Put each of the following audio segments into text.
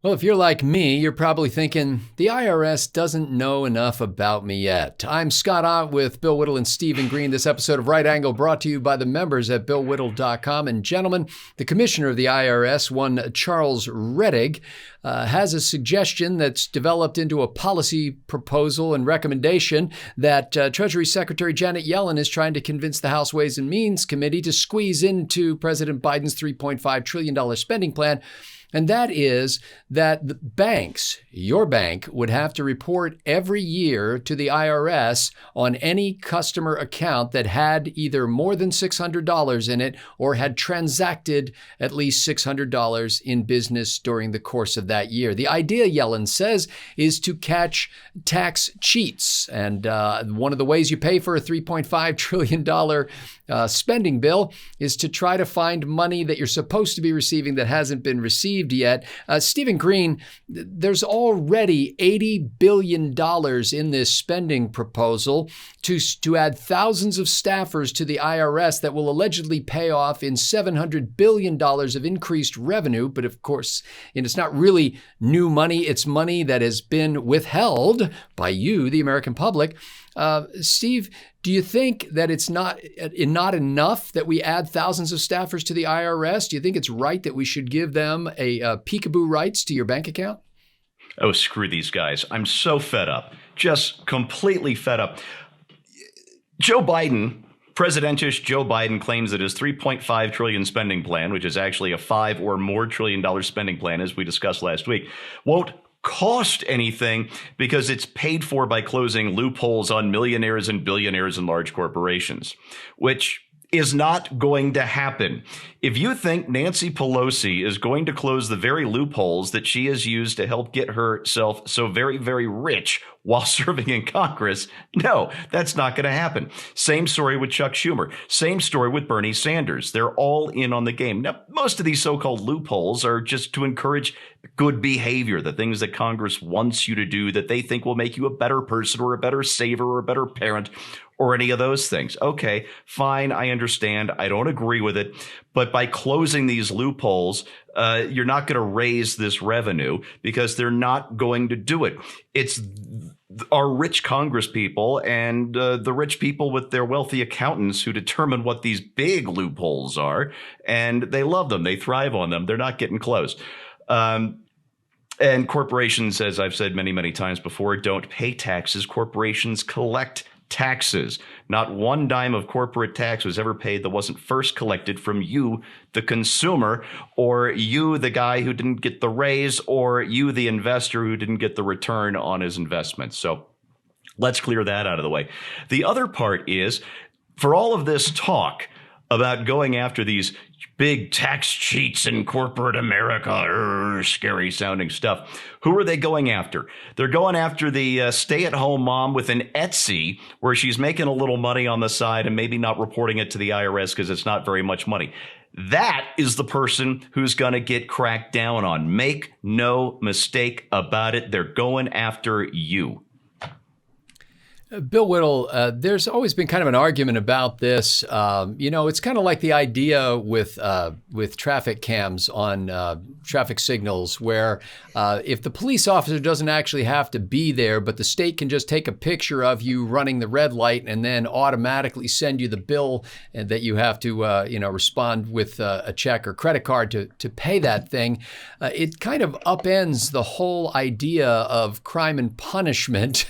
Well, if you're like me, you're probably thinking, the IRS doesn't know enough about me yet. I'm Scott Ott with Bill Whittle and Stephen Green. This episode of Right Angle brought to you by the members at BillWhittle.com. And gentlemen, the commissioner of the IRS, one Charles Rettig, has a suggestion that's developed into a policy proposal and recommendation that Treasury Secretary Janet Yellen is trying to convince the House Ways and Means Committee to squeeze into President Biden's $3.5 trillion spending plan. And that is that the banks, your bank, would have to report every year to the IRS on any customer account that had either more than $600 in it or had transacted at least $600 in business during the course of that year. The idea, Yellen says, is to catch tax cheats. And one of the ways you pay for a $3.5 trillion spending bill is to try to find money that you're supposed to be receiving that hasn't been received yet. Stephen Green, there's already $80 billion in this spending proposal to add thousands of staffers to the IRS that will allegedly pay off in $700 billion of increased revenue. But of course, it's not really new money. It's money that has been withheld by you, the American public. Steve, do you think that it's not enough that we add thousands of staffers to the IRS? Do you think it's right that we should give them a peekaboo rights to your bank account? Oh, screw these guys. I'm so fed up. Just completely fed up. Joe Biden, presidential Joe Biden, claims that his $3.5 trillion spending plan, which is actually a $5 or more trillion spending plan, as we discussed last week, won't cost anything because it's paid for by closing loopholes on millionaires and billionaires and large corporations, which is not going to happen. If you think Nancy Pelosi is going to close the very loopholes that she has used to help get herself so very, very rich while serving in Congress, no, that's not going to happen. Same story with Chuck Schumer. Same story with Bernie Sanders. They're all in on the game. Now, most of these so-called loopholes are just to encourage good behavior, the things that Congress wants you to do that they think will make you a better person or a better saver or a better parent or any of those things. Okay, fine, I understand. I don't agree with it. But by closing these loopholes, you're not going to raise this revenue because they're not going to do it. It's our rich Congress people and the rich people with their wealthy accountants who determine what these big loopholes are. And they love them. They thrive on them. They're not getting closed. And corporations, as I've said many, many times before, don't pay taxes. Corporations collect taxes. Not one dime of corporate tax was ever paid that wasn't first collected from you, the consumer, or you, the guy who didn't get the raise, or you, the investor who didn't get the return on his investment. So let's clear that out of the way. The other part is, for all of this talk about going after these big tax cheats in corporate America, scary sounding stuff. Who are they going after? They're going after the stay-at-home mom with an Etsy where she's making a little money on the side and maybe not reporting it to the IRS because it's not very much money. That is the person who's going to get cracked down on. Make no mistake about it. They're going after you. Bill Whittle, there's always been kind of an argument about this. It's kind of like the idea with traffic cams on traffic signals where if the police officer doesn't actually have to be there, but the state can just take a picture of you running the red light and then automatically send you the bill and that you have to, respond with a check or credit card to pay that thing. It kind of upends the whole idea of crime and punishment.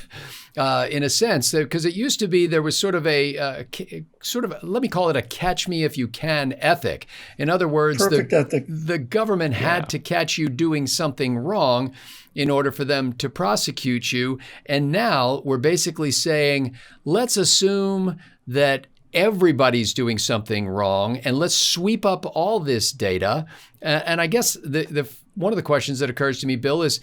In a sense, because it used to be there was sort of let me call it a catch me if you can ethic. In other words, the government had to catch you doing something wrong in order for them to prosecute you. And now we're basically saying, let's assume that everybody's doing something wrong and let's sweep up all this data. And I guess the one of the questions that occurs to me, Bill, is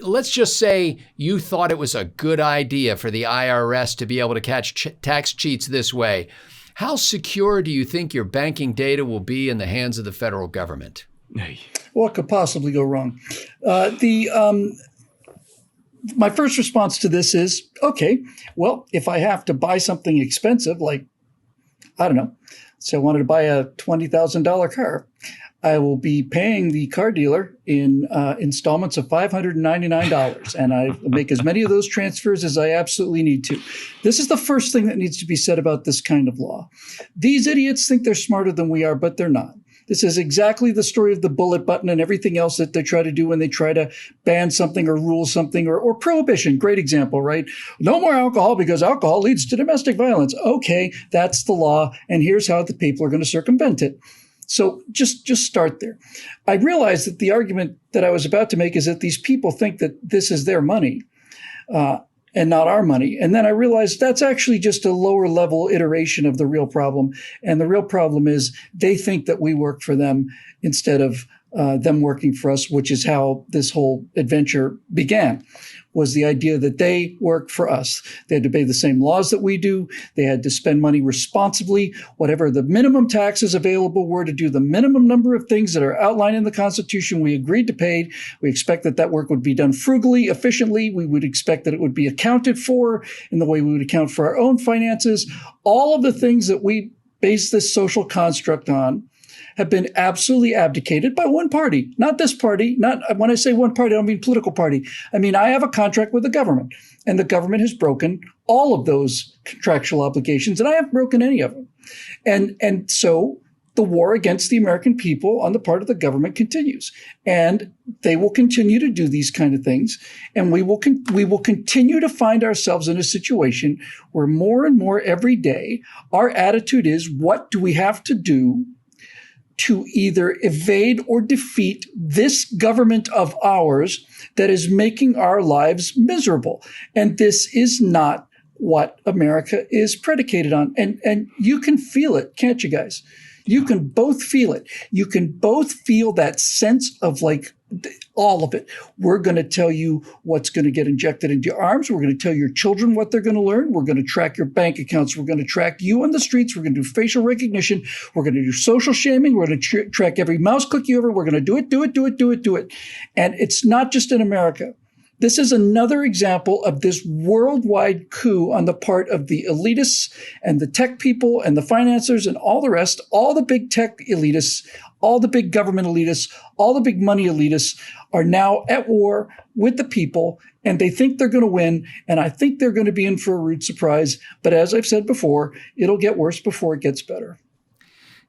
let's just say you thought it was a good idea for the IRS to be able to catch tax cheats this way. How secure do you think your banking data will be in the hands of the federal government? What could possibly go wrong? My first response to this is, okay, well, if I have to buy something expensive, like, I don't know, say I wanted to buy a $20,000 car, I will be paying the car dealer in installments of $599, and I make as many of those transfers as I absolutely need to. This is the first thing that needs to be said about this kind of law. These idiots think they're smarter than we are, but they're not. This is exactly the story of the bullet button and everything else that they try to do when they try to ban something or rule something, or prohibition. Great example, right? No more alcohol because alcohol leads to domestic violence. Okay, that's the law, and here's how the people are going to circumvent it. So just start there. I realized that the argument that I was about to make is that these people think that this is their money and not our money. And then I realized that's actually just a lower level iteration of the real problem. And the real problem is they think that we work for them instead of them working for us, which is how this whole adventure began, was the idea that they work for us. They had to obey the same laws that we do. They had to spend money responsibly. Whatever the minimum taxes available were, to do the minimum number of things that are outlined in the Constitution, we agreed to pay. We expect that work would be done frugally, efficiently. We would expect that it would be accounted for in the way we would account for our own finances. All of the things that we base this social construct on have been absolutely abdicated by one party, not this party. Not when I say one party, I don't mean political party. I mean, I have a contract with the government, and the government has broken all of those contractual obligations, and I haven't broken any of them. And so the war against the American people on the part of the government continues, and they will continue to do these kind of things. And we will continue to find ourselves in a situation where more and more every day, our attitude is, what do we have to do to either evade or defeat this government of ours that is making our lives miserable? And this is not what America is predicated on. And you can feel it, can't you guys? You can both feel it. You can both feel that sense of like all of it. We're going to tell you what's going to get injected into your arms. We're going to tell your children what they're going to learn. We're going to track your bank accounts. We're going to track you on the streets. We're going to do facial recognition. We're going to do social shaming. We're going to track every mouse click you ever. We're going to do it. And it's not just in America. This is another example of this worldwide coup on the part of the elitists and the tech people and the financiers and all the rest, all the big tech elitists, all the big government elitists, all the big money elitists are now at war with the people, and they think they're going to win. And I think they're going to be in for a rude surprise. But as I've said before, it'll get worse before it gets better.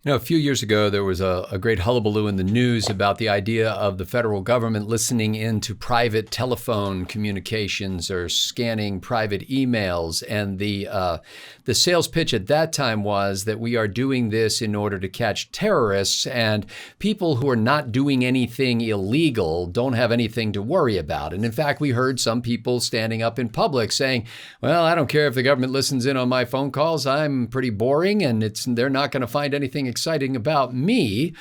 You know, a few years ago, there was a great hullabaloo in the news about the idea of the federal government listening into private telephone communications or scanning private emails. And the sales pitch at that time was that we are doing this in order to catch terrorists, and people who are not doing anything illegal don't have anything to worry about. And in fact, we heard some people standing up in public saying, well, I don't care if the government listens in on my phone calls. I'm pretty boring, and they're not going to find anything exciting about me.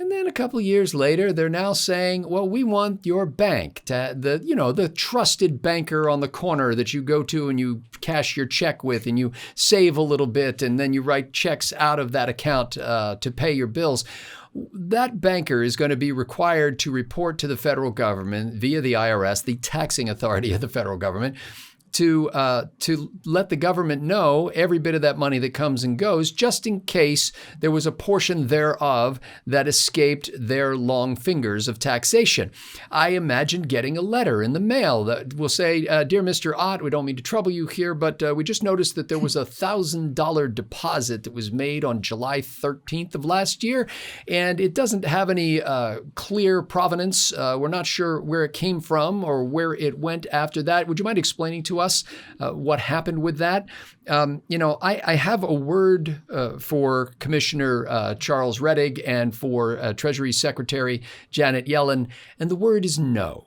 And then a couple of years later, they're now saying, well, we want your bank, the trusted banker on the corner that you go to and you cash your check with and you save a little bit and then you write checks out of that account to pay your bills. That banker is going to be required to report to the federal government via the IRS, the taxing authority of the federal government, to let the government know every bit of that money that comes and goes, just in case there was a portion thereof that escaped their long fingers of taxation. I imagine getting a letter in the mail that will say, dear Mr. Ott, we don't mean to trouble you here, but we just noticed that there was a $1,000 deposit that was made on July 13th of last year, and it doesn't have any clear provenance. We're not sure where it came from or where it went after that. Would you mind explaining to us what happened with that? I have a word for Commissioner Charles Rettig and for Treasury Secretary Janet Yellen, and the word is no.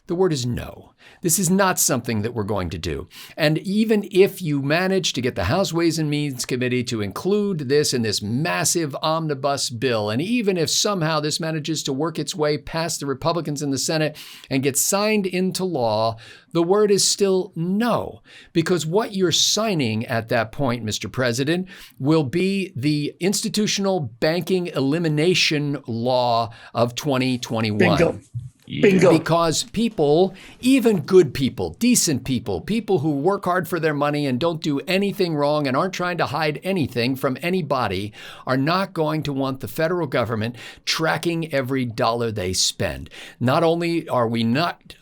The word is no. This is not something that we're going to do. And even if you manage to get the House Ways and Means Committee to include this in this massive omnibus bill, and even if somehow this manages to work its way past the Republicans in the Senate and get signed into law, the word is still no. Because what you're signing at that point, Mr. President, will be the institutional banking elimination law of 2021. Bingo. Bingo. Because people, even good people, decent people, people who work hard for their money and don't do anything wrong and aren't trying to hide anything from anybody, are not going to want the federal government tracking every dollar they spend. Not only are we not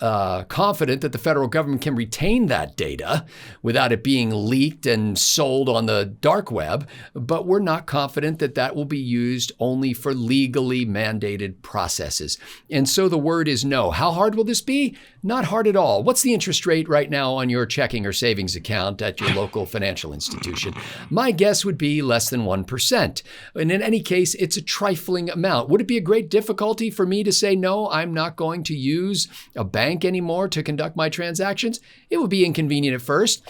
confident that the federal government can retain that data without it being leaked and sold on the dark web, but we're not confident that that will be used only for legally mandated processes. And so the word is no. How hard will this be? Not hard at all. What's the interest rate right now on your checking or savings account at your local financial institution? My guess would be less than 1%. And in any case, it's a trifling amount. Would it be a great difficulty for me to say, no, I'm not going to use a bank anymore to conduct my transactions? It would be inconvenient at first.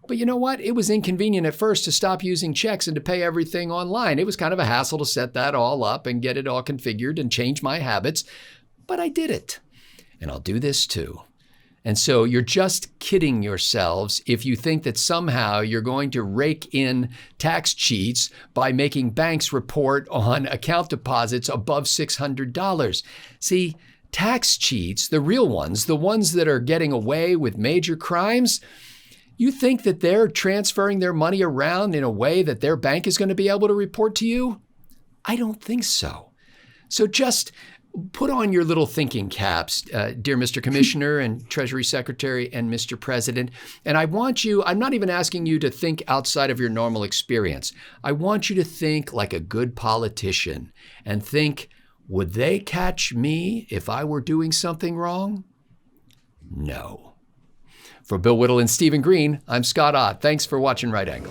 But you know what? It was inconvenient at first to stop using checks and to pay everything online. It was kind of a hassle to set that all up and get it all configured and change my habits. But I did it. And I'll do this too. And so you're just kidding yourselves if you think that somehow you're going to rake in tax cheats by making banks report on account deposits above $600. See, tax cheats, the real ones, the ones that are getting away with major crimes, you think that they're transferring their money around in a way that their bank is going to be able to report to you? I don't think so. So just put on your little thinking caps, dear Mr. Commissioner and Treasury Secretary and Mr. President. And I want you, I'm not even asking you to think outside of your normal experience. I want you to think like a good politician and think, would they catch me if I were doing something wrong? No. For Bill Whittle and Stephen Green, I'm Scott Ott. Thanks for watching Right Angle.